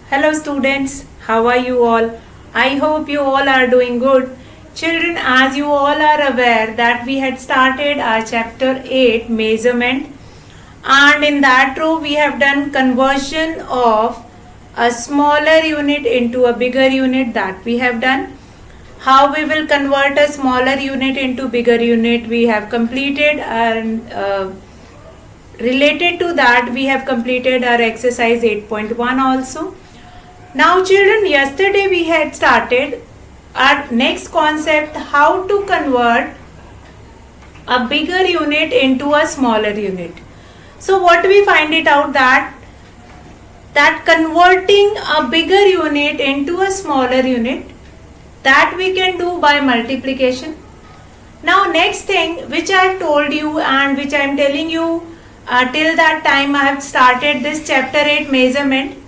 Hello students, how are you all? I hope you all are doing good. Children, as you all are aware that we had started our chapter 8 measurement, and in that row we have done conversion of a smaller unit into a bigger unit, that we have done. How we will convert a smaller unit into bigger unit we have completed, and related to that we have completed our exercise 8.1 also. Now children, yesterday we had started our next concept, how to convert a bigger unit into a smaller unit. So what we find it out that converting a bigger unit into a smaller unit, that we can do by multiplication. Now next thing which I have told you and which I am telling you till that time I have started this chapter 8 measurement,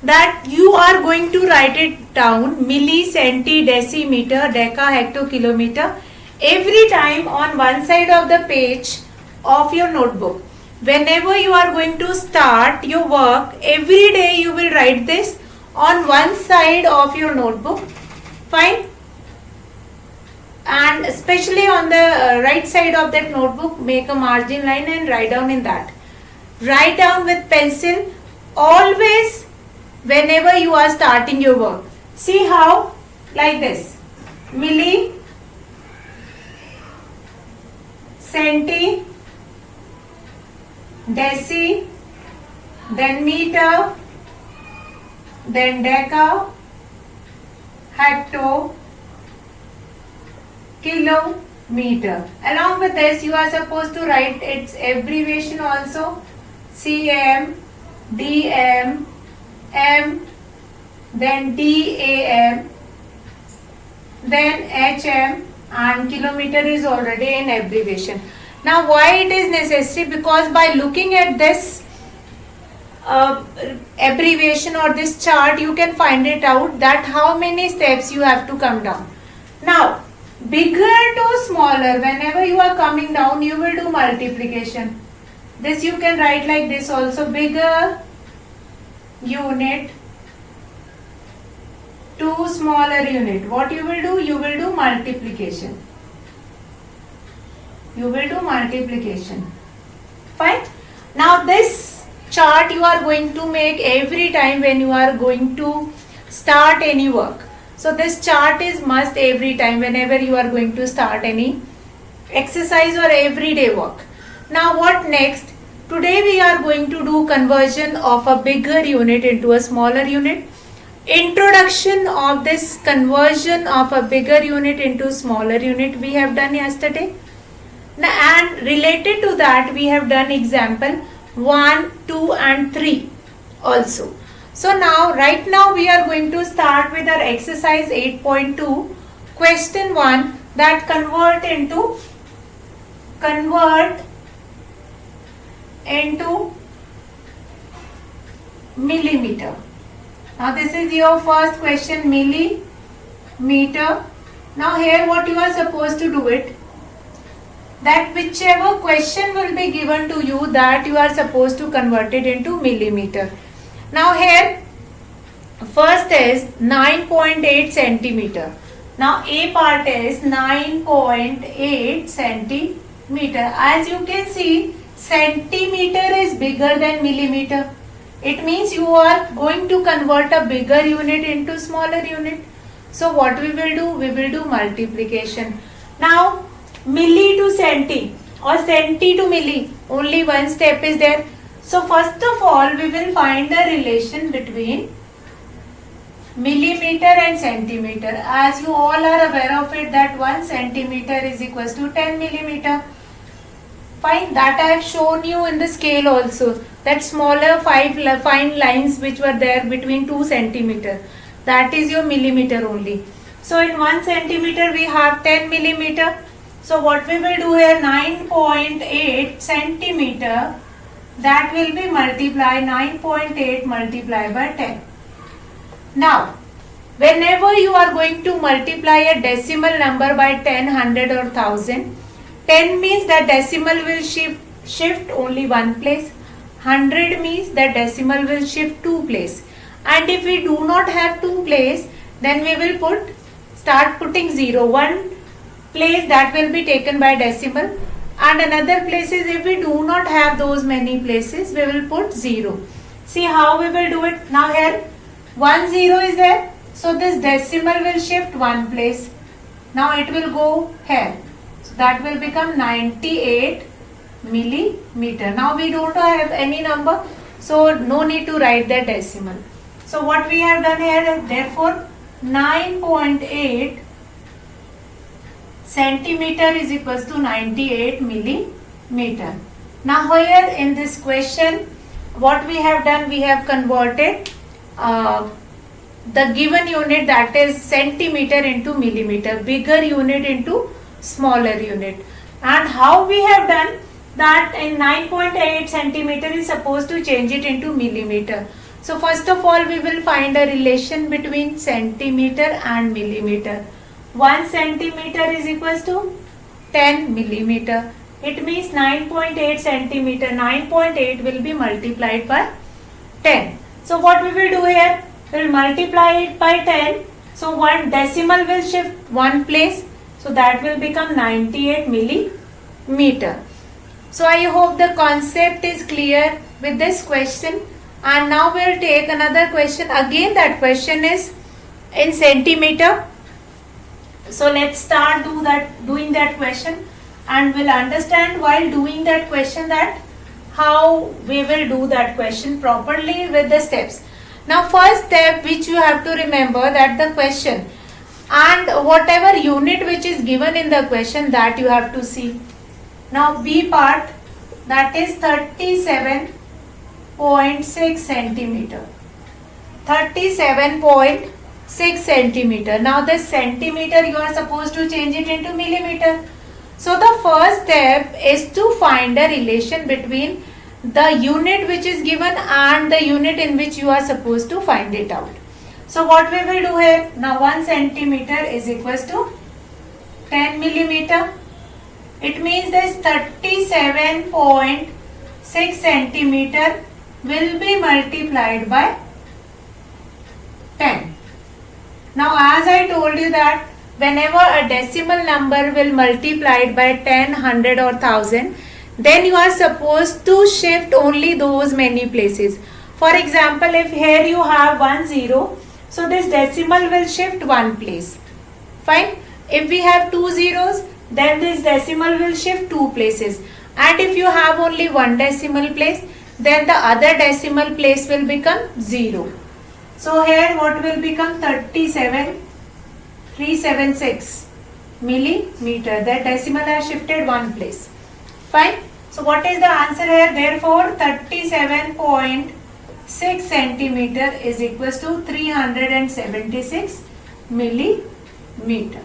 that you are going to write it down milli, centi, decimeter, deca, hecto, kilometer every time on one side of the page of your notebook. Whenever you are going to start your work, every day you will write this on one side of your notebook. Fine? And especially on the right side of that notebook, make a margin line and write down in that. Write down with pencil always whenever you are starting your work. See how? Like this. Milli, centi, deci, then meter, then deca, hecto, kilometer. Along with this, you are supposed to write its abbreviation also. cm, dm, m, then dam, then hm, and kilometer is already in abbreviation. Now why it is necessary? Because by looking at this abbreviation or this chart, you can find it out that how many steps you have to come down. Now bigger to smaller, whenever you are coming down, you will do multiplication. This you can write like this also, bigger unit to smaller unit. What you will do? You will do multiplication. You will do multiplication. Fine. Now this chart you are going to make every time when you are going to start any work. So this chart is must every time whenever you are going to start any exercise or everyday work. Now what next? Today we are going to do conversion of a bigger unit into a smaller unit. Introduction of this conversion of a bigger unit into smaller unit we have done yesterday. And related to that we have done example 1, 2 and 3 also. So now right now we are going to start with our exercise 8.2 question 1, that convert into millimeter. Now this is your first question, millimeter. Now here what you are supposed to do it, that whichever question will be given to you, that you are supposed to convert it into millimeter. Now here first is 9.8 centimeter. Now A part is 9.8 centimeter. As you can see, centimeter is bigger than millimeter. It means you are going to convert a bigger unit into smaller unit. So what we will do? We will do multiplication. Now milli to centi or centi to milli, only one step is there. So first of all we will find the relation between millimeter and centimeter. As you all are aware of it, that 1 centimeter is equals to 10 millimeter. Fine, that I have shown you in the scale also, that smaller fine lines which were there between 2 centimeter, that is your millimeter only. So in 1 centimeter we have 10 millimeter. So what we will do here, 9.8 centimeter, that will be multiply 9.8 multiplied by 10. Now whenever you are going to multiply a decimal number by 10, 100 or 1000, 10 means that decimal will shift only one place. 100 means that decimal will shift two place. And if we do not have two place, then we will start putting 0. One place that will be taken by decimal, and another places if we do not have those many places, we will put 0. See how we will do it. Now here 1 0 is there, so this decimal will shift one place. Now it will go here, so that will become 98 millimeter. Now we don't have any number, so no need to write the decimal. So what we have done here is therefore 9.8 centimeter is equals to 98 millimeter. Now here in this question, what we have done, we have converted the given unit, that is centimeter, into millimeter, bigger unit into smaller unit. And how we have done that, in 9.8 centimeter is supposed to change it into millimeter. So first of all, we will find a relation between centimeter and millimeter. 1 centimeter is equals to 10 millimeter. It means 9.8 centimeter, 9.8 will be multiplied by 10. So what we will do here, we will multiply it by 10. So one decimal will shift one place. So that will become 98 millimeter. So I hope the concept is clear with this question. And now we will take another question. Again that question is in centimeter. So let's start doing that question, and we'll understand while doing that question that how we will do that question properly with the steps. Now first step which you have to remember, that the question and whatever unit which is given in the question, that you have to see. Now B part, that is 37.6 centimeter. 37.6 centimeter. Now this centimeter you are supposed to change it into millimeter. So the first step is to find a relation between the unit which is given and the unit in which you are supposed to find it out. So what we will do here, now 1 centimeter is equals to 10 millimeter. It means this 37.6 centimeter will be multiplied by 10. Now as I told you that whenever a decimal number will multiplied by 10, 100 or 1000, then you are supposed to shift only those many places. For example, if here you have 1 0, so this decimal will shift one place. Fine. If we have 2 zeros, then this decimal will shift two places. And if you have only one decimal place, then the other decimal place will become 0. So here what will become 37.376 millimeter. That decimal has shifted one place. Fine. So what is the answer here? Therefore 37.6 centimeter is equals to 376 millimeter.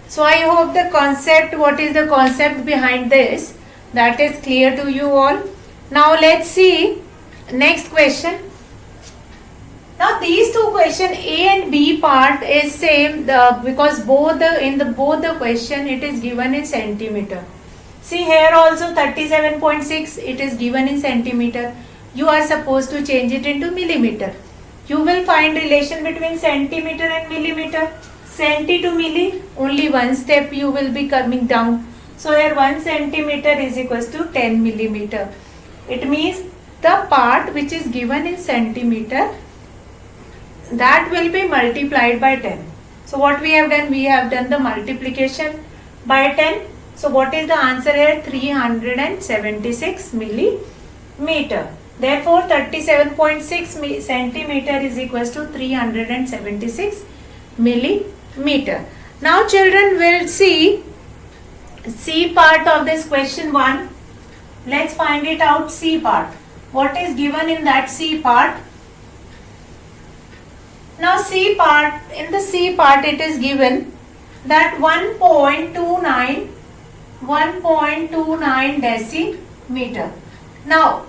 So I hope the concept, what is the concept behind this, that is clear to you all. Now let's see next question. Now these two questions, A and B part is same because both the question it is given in centimeter. See here also 37.6 it is given in centimeter. You are supposed to change it into millimeter. You will find relation between centimeter and millimeter. Centi to milli, only one step you will be coming down. So here 1 centimeter is equals to 10 millimeter. It means the part which is given in centimeter, that will be multiplied by 10. So what we have done? We have done the multiplication by 10. So what is the answer here? 376 millimeter. Therefore 37.6 centimeter is equals to 376 millimeter. Now children will see C part of this question 1. Let's find it out. C part. What is given in that C part? Now C part, in the C part it is given that 1.29 decimeter. Now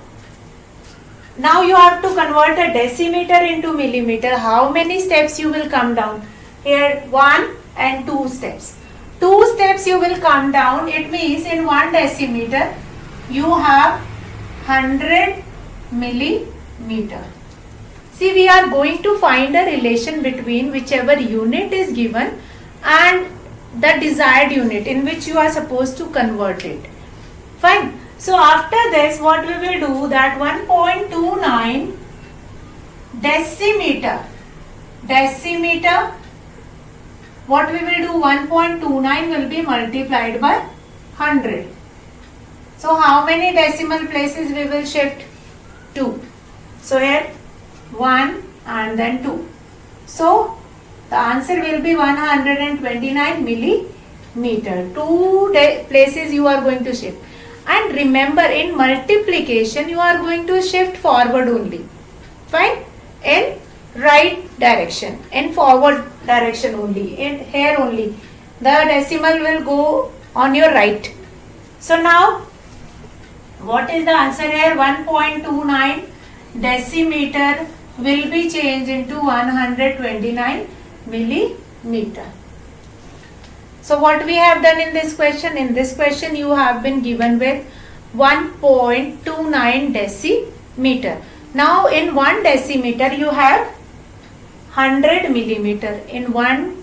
you have to convert a decimeter into millimeter. How many steps you will come down? Here 1 and 2 steps. 2 steps you will come down. It means in 1 decimeter you have 100 millimeter. See, we are going to find a relation between whichever unit is given and the desired unit in which you are supposed to convert it. Fine. So after this, what we will do, that 1.29 decimeter, what we will do, 1.29 will be multiplied by 100. So how many decimal places we will shift? 2. So here 1 and then 2. So the answer will be 129 millimeter. 2 places you are going to shift. And remember, in multiplication you are going to shift forward only. Fine? In right direction, in forward direction only, in here only. The decimal will go on your right. So now, what is the answer here? 1.29 decimeter will be changed into 129 millimeter. So what we have done in this question? In this question you have been given with 1.29 decimeter. Now in 1 decimeter you have 100 millimeter. In 1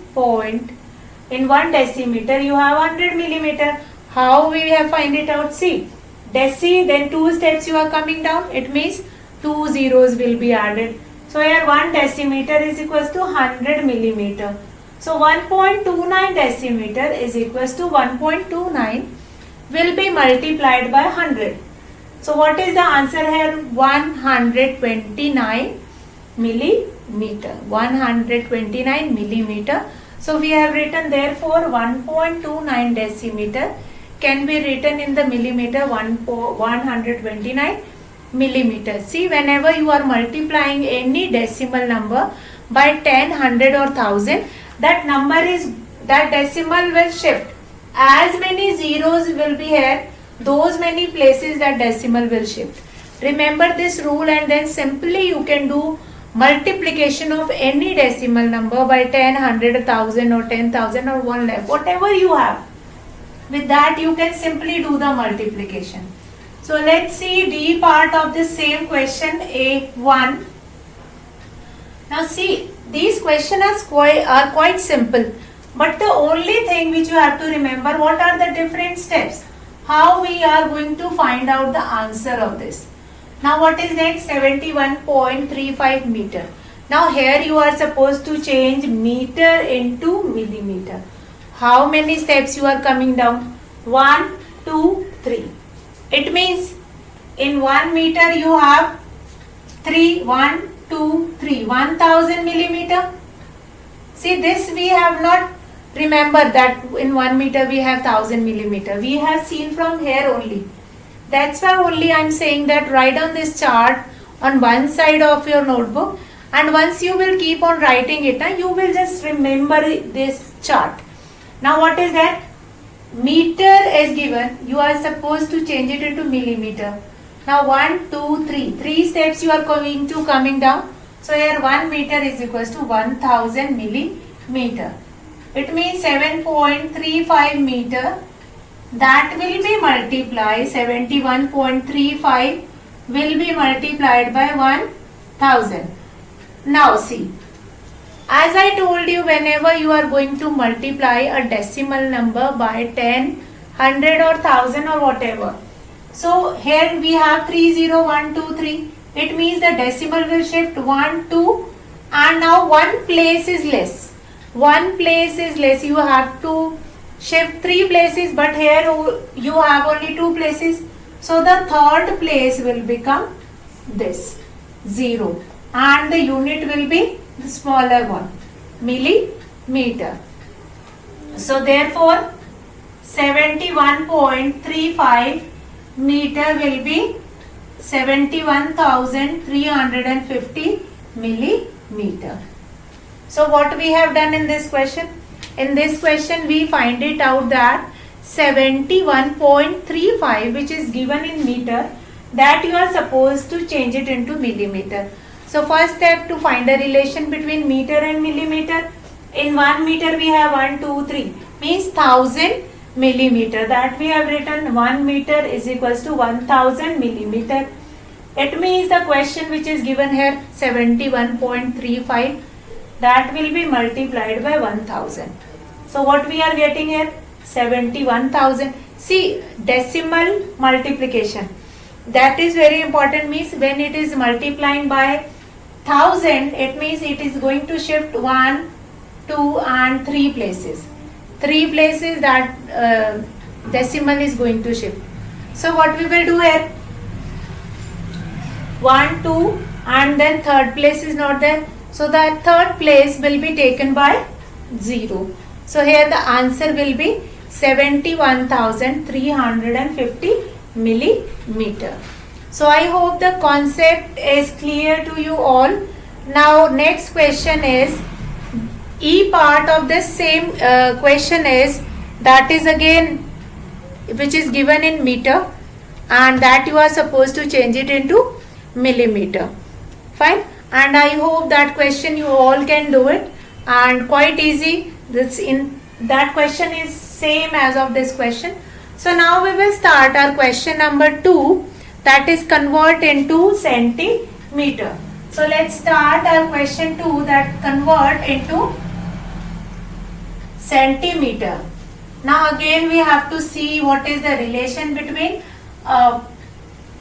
decimeter you have 100 millimeter. How we have find it out? See, deci, then 2 steps you are coming down. It means 2 zeros will be added. So here 1 decimeter is equals to 100 millimeter. So 1.29 decimeter is equals to 1.29 will be multiplied by 100. So what is the answer here? 129 millimeter. 129 millimeter. So we have written, therefore 1.29 decimeter can be written in the millimeter, 129 millimeter. See, whenever you are multiplying any decimal number by 10, 100 or 1000, that decimal will shift. As many zeros will be here, those many places that decimal will shift. Remember this rule, and then simply you can do multiplication of any decimal number by 10, 100, 1000 or 10,000 or 1 lakh, whatever you have. With that you can simply do the multiplication. So let's see D part of the same question, A1. Now see, these questions are quite simple, but the only thing which you have to remember, what are the different steps, how we are going to find out the answer of this. Now what is next? 71.35 meter. Now here you are supposed to change meter into millimeter. How many steps you are coming down? 1, 2, 3. It means in 1 meter you have 3, 1, 2, 3, 1000 millimeter. See, this we have not remembered that in 1 meter we have 1000 millimeter. We have seen from here only. That's why only I am saying that write on this chart on one side of your notebook, and once you will keep on writing it, you will just remember this chart. Now what is that? Meter is given. You are supposed to change it into millimeter. Now 1, 2, 3. 3 steps you are coming down. So here 1 meter is equals to 1000 millimeter. It means 7.35 meter. That will be multiplied. 71.35 will be multiplied by 1000. Now see, as I told you, whenever you are going to multiply a decimal number by 10, 100 or 1000 or whatever. So here we have 30123. It means the decimal will shift 1, 2, and now 1 place is less. 1 place is less. You have to shift 3 places, but here you have only 2 places. So the third place will become this 0, and the unit will be the smaller one, millimeter. So therefore 71.35 meter will be 71,350 millimeter. So what we have done in this question? In this question we find it out that 71.35, which is given in meter, that you are supposed to change it into millimeter. So first step, to find a relation between meter and millimeter. In 1 meter we have 1, 2, 3, means 1000 millimeter. That we have written 1 meter is equals to 1000 millimeter. It means the question which is given here 71.35, that will be multiplied by 1000. So what we are getting here 71,000. See, decimal multiplication, that is very important. Means when it is multiplying by 1000, it means it is going to shift 1, 2 and 3 places. 3 places that decimal is going to shift. So what we will do here, 1, 2 and then third place is not there. So the third place will be taken by 0. So here the answer will be 71,350 millimeter. So I hope the concept is clear to you all. Now next question is, E part of this same question is, that is again which is given in meter, and that you are supposed to change it into millimeter. Fine. And I hope that question you all can do it, and quite easy. This in that question is same as of this question. So now we will start our question number 2, that is convert into centimeter. So let's start our question 2, that convert into centimeter. Now again we have to see what is the relation between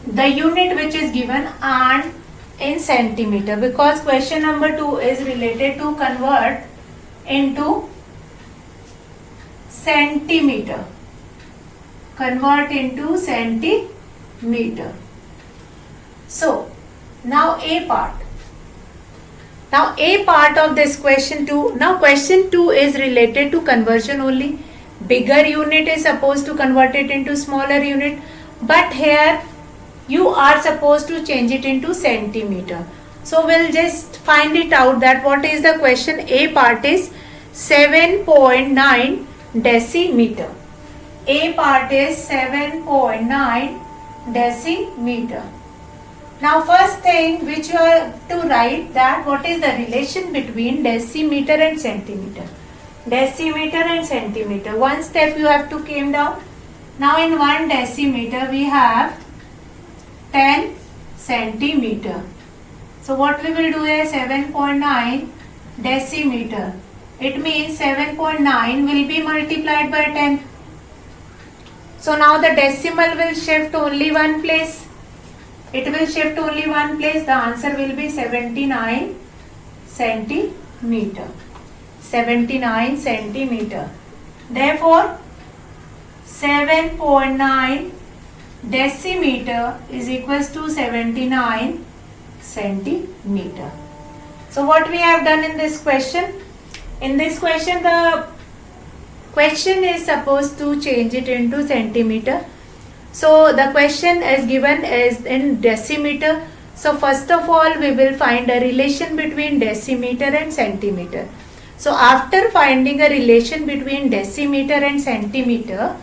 the unit which is given and in centimeter, because question number 2 is related to convert into centimeter. Convert into centimeter. So now A part. Now A part of this question 2. Now question 2 is related to conversion only. Bigger unit is supposed to convert it into smaller unit, but here you are supposed to change it into centimeter. So we'll just find it out that what is the question. A part is 7.9 decimeter. A part is 7.9 decimeter. Now first thing which you have to write, that what is the relation between decimeter and centimeter. Decimeter and centimeter. One step you have to came down. Now in 1 decimeter we have 10 centimeter. So what we will do is 7.9 decimeter. It means 7.9 will be multiplied by 10. So now the decimal will shift only one place. It will shift only one place. The answer will be 79 centimeter. 79 centimeter. Therefore 7.9 decimeter is equals to 79 centimeter. So what we have done in this question? In this question, the question is supposed to change it into centimeter. So the question is given as in decimeter. So first of all we will find a relation between decimeter and centimeter. So after finding a relation between decimeter and centimeter,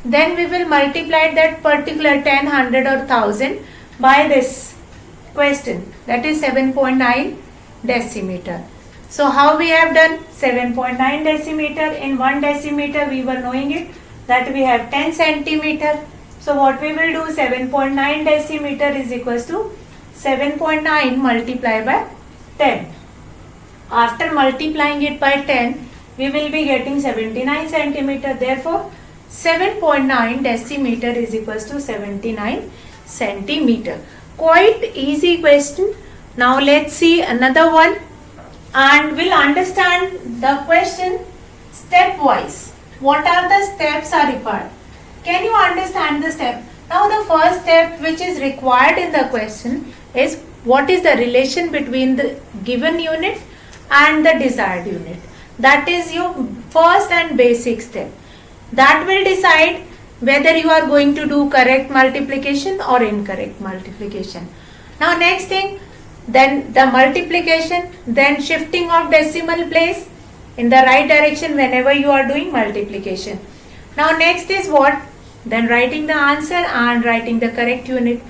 then we will multiply that particular 10, 100 or 1000 by this question, that is 7.9 decimeter. So how we have done 7.9 decimeter, in 1 decimeter we were knowing it that we have 10 centimeter. So what we will do, 7.9 decimeter is equals to 7.9 multiplied by 10. After multiplying it by 10, we will be getting 79 centimeter. Therefore 7.9 decimeter is equals to 79 centimeter. Quite easy question. Now let's see another one and we'll understand the question stepwise. What are the steps are required? Can you understand the step? Now the first step which is required in the question is what is the relation between the given unit and the desired unit. That is your first and basic step. That will decide whether you are going to do correct multiplication or incorrect multiplication. Now next thing, then the multiplication, then shifting of decimal place in the right direction whenever you are doing multiplication. Now next is what? Then writing the answer and writing the correct unit.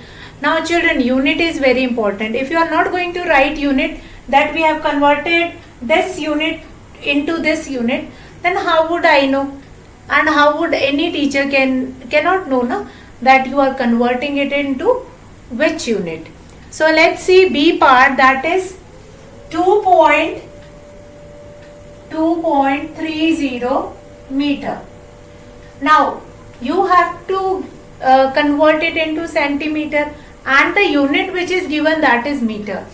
Now children, unit is very important. If you are not going to write unit, that we have converted this unit into this unit, then how would I know? And how would any teacher cannot know na, that you are converting it into which unit? So let's see B part, that is 2.30 meter. Now you have to convert it into centimeter, and the unit which is given, that is meter.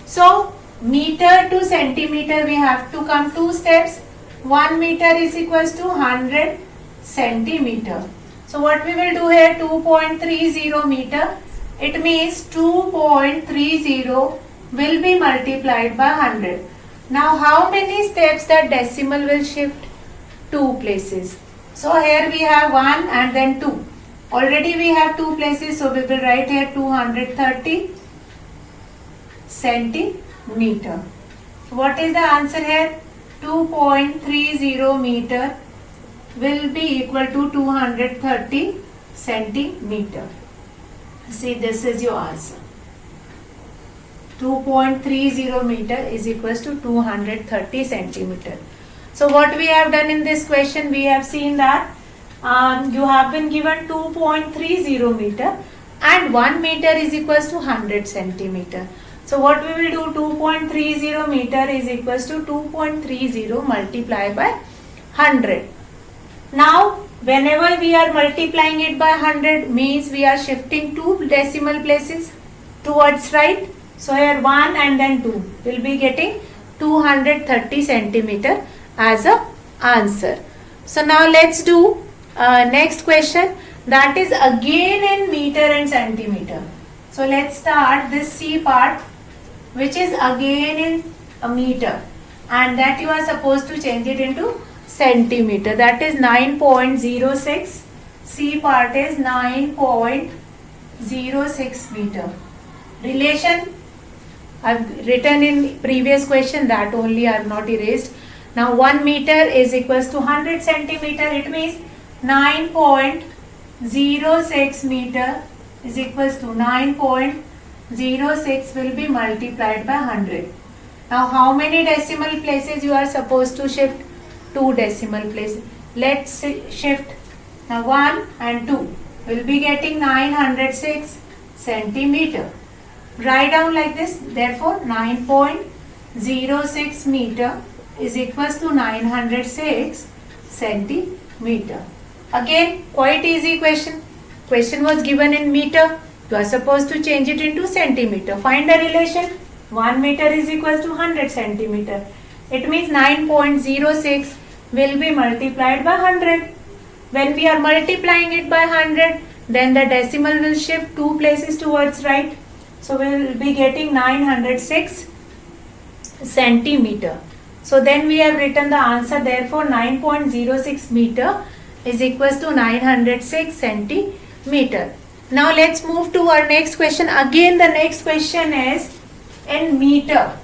So meter to centimeter we have to come 2 steps. 1 meter is equals to 100 centimeter. So what we will do here, 2.30 meter, it means 2.30 will be multiplied by 100. Now how many steps that decimal will shift? 2 places. So here we have 1 and then 2. Already we have 2 places, so we will write here 230 centimeter. So what is the answer here? 2.30 meter will be equal to 230 centimeter. See, this is your answer. 2.30 meter is equals to 230 centimeter. So what we have done in this question, we have seen that you have been given 2.30 meter and 1 meter is equals to 100 centimeter. So what we will do, 2.30 meter is equals to 2.30 multiplied by 100. Now whenever we are multiplying it by 100 means we are shifting 2 decimal places towards right. So here 1 and then 2 will be getting 230 centimeter as a answer. So now let's do next question, that is again in meter and centimeter. So let's start this C part, which is again in a meter, and that you are supposed to change it into centimeter, that is 9.06. C part is 9.06 meter. Relation I've written in previous question, that only I have not erased. Now 1 meter is equals to 100 centimeter, it means 9.06 meter is equals to 9.06 will be multiplied by 100. Now how many decimal places you are supposed to shift? 2 decimal places. Let's shift. Now 1 and 2 will be getting 906 centimeter. Write down like this. Therefore 9.06 meter is equals to 906 centimeter. Again, quite easy question. Question was given in meter. You are supposed to change it into centimeter. Find the relation. 1 meter is equals to 100 centimeter. It means 9.06 will be multiplied by 100. When we are multiplying it by 100, then the decimal will shift 2 places towards right. So we will be getting 906 centimeter. So then we have written the answer. Therefore 9.06 meter is equals to 906 centimeter. Now let's move to our next question. Again the next question is in meter.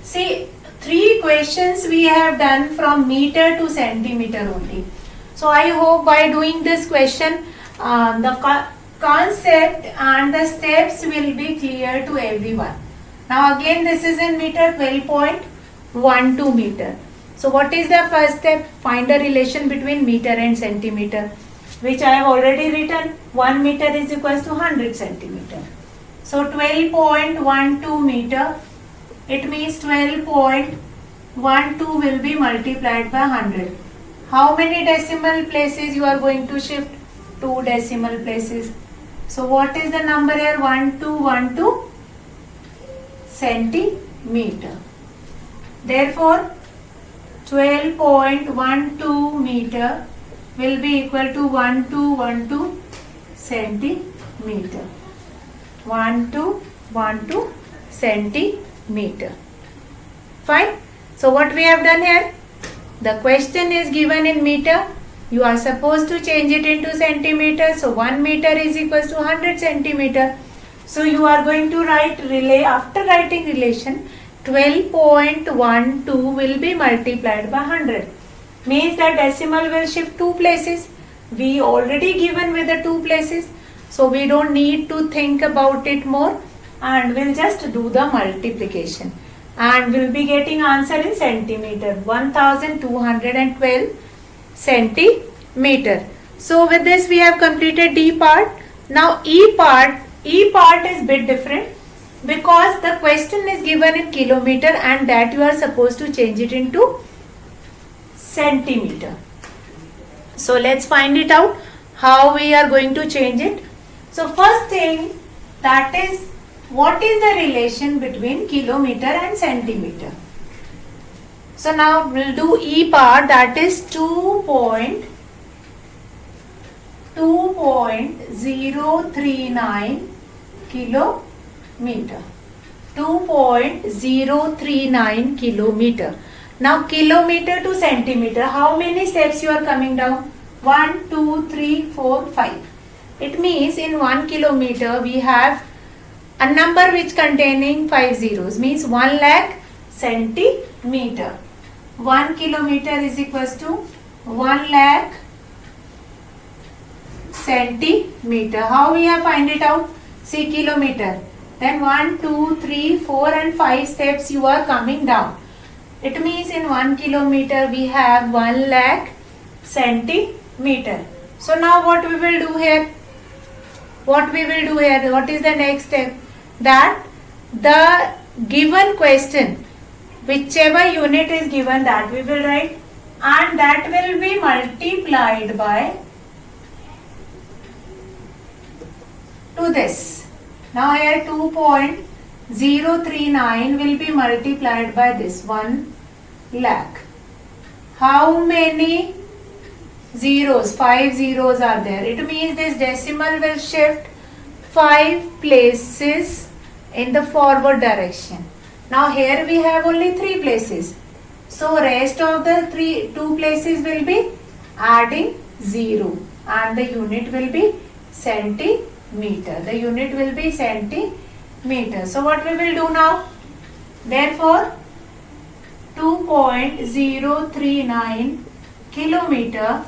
See, 3 questions we have done from meter to centimeter only. So I hope by doing this question the concept and the steps will be clear to everyone. Now again this is in meter, 12.12 meter. So what is the first step? Find the relation between meter and centimeter, which I have already written. 1 meter is equals to 100 centimeter. So 12.12 meter, it means 12.12 will be multiplied by 100. How many decimal places you are going to shift? 2 decimal places. So what is the number here? 1212 centimeter. Therefore 12.12 meter will be equal to 1212 centimeter. 1212 centimeter. Fine. So what we have done here? The question is given in meter. You are supposed to change it into centimeter. So 1 meter is equals to 100 centimeter. So you are going to write after writing relation, 12.12 will be multiplied by 100. Means that decimal will shift 2 places. We already given with the 2 places. So we don't need to think about it more, and we'll just do the multiplication. And we'll be getting answer in centimeter, 1212 centimeter. So with this we have completed D part. Now E part, E part is bit different because the question is given in kilometer and that you are supposed to change it into centimeter. So let's find it out how we are going to change it. So first thing, that is, what is the relation between kilometer and centimeter? So now we'll do E part, that is 2.039 kilometer. 2.039 kilometer. Now kilometer to centimeter, how many steps you are coming down? 1, 2, 3, 4, 5. It means in 1 kilometer we have a number which containing 5 zeros, means 1 lakh centimeter. 1 kilometer is equals to 1 lakh centimeter. How we have find it out? See, kilometer. Then 1, 2, 3, 4 and 5 steps you are coming down. It means in 1 kilometer we have 1 lakh centimeter. So now what we will do here? What is the next step? That the given question, whichever unit is given, that we will write, and that will be multiplied by to this. Now here 2.039 will be multiplied by this 1 lakh. How many zeros? 5 zeros are there. It means this decimal will shift 5 places in the forward direction. Now here we have only 3 places. So rest of the 2 places will be adding 0 and the unit will be centimeter. The unit will be centimeter. So what we will do now? Therefore 2.039 kilometer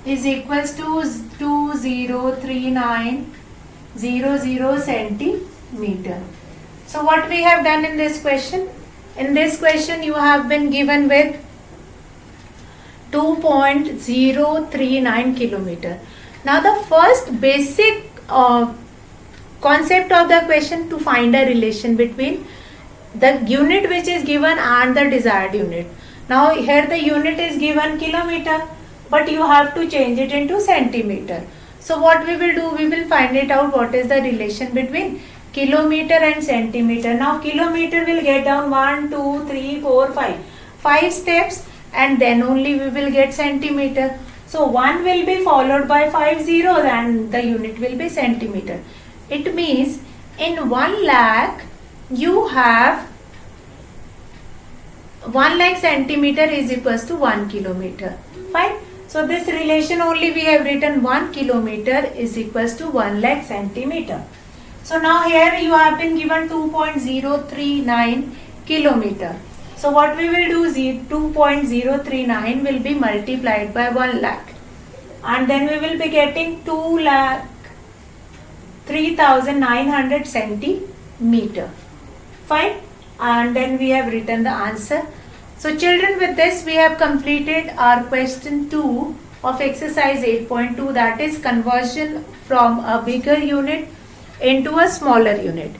is equals to 203900 centimeter. So what we have done in this question? In this question you have been given with 2.039 kilometer. Now the first basic concept of the question to find a relation between the unit which is given and the desired unit. Now here the unit is given kilometer, but you have to change it into centimeter. So what we will do? We will find it out what is the relation between kilometer and centimeter. Now kilometer will get down 1, 2, 3, 4, 5. 5 steps and then only we will get centimeter. So 1 will be followed by 5 zeros and the unit will be centimeter. It means in 1 lakh you have 1 lakh centimeter is equals to 1 kilometer. Fine. So this relation only we have written 1 kilometer is equals to 1 lakh centimeter. So now here you have been given 2.039 kilometer. So what we will do is 2.039 will be multiplied by 1 lakh. And then we will be getting 2,03,900 centimeter. Fine. And then we have written the answer. So children, with this we have completed our question 2 of exercise 8.2, that is conversion from a bigger unit into a smaller unit.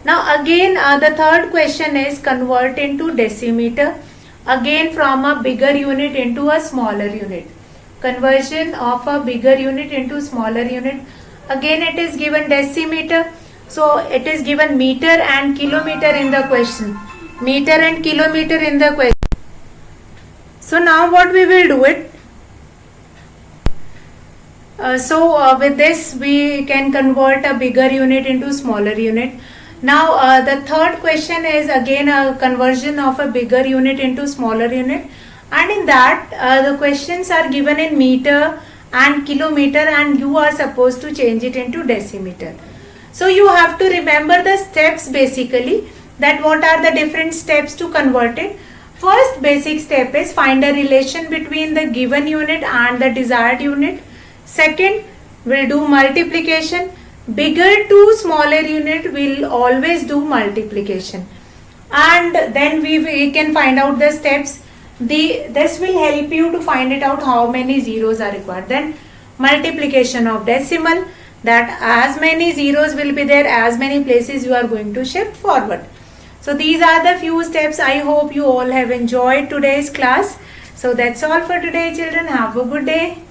Now again the third question is convert into decimeter, again from a bigger unit into a smaller unit. Conversion of a bigger unit into smaller unit. Again it is given decimeter. So it is given meter and kilometer in the question. Meter and kilometer in the question. So now what we will do it? With this we can convert a bigger unit into smaller unit. Now the third question is again a conversion of a bigger unit into smaller unit, and in that the questions are given in meter and kilometer and you are supposed to change it into decimeter. So you have to remember the steps basically, that what are the different steps to convert it. First basic step is find a relation between the given unit and the desired unit. Second, we'll do multiplication. Bigger to smaller unit will always do multiplication. And then we can find out the steps. This will help you to find it out how many zeros are required. Then multiplication of decimal, that as many zeros will be there, as many places you are going to shift forward. So these are the few steps. I hope you all have enjoyed today's class. So that's all for today, children. Have a good day.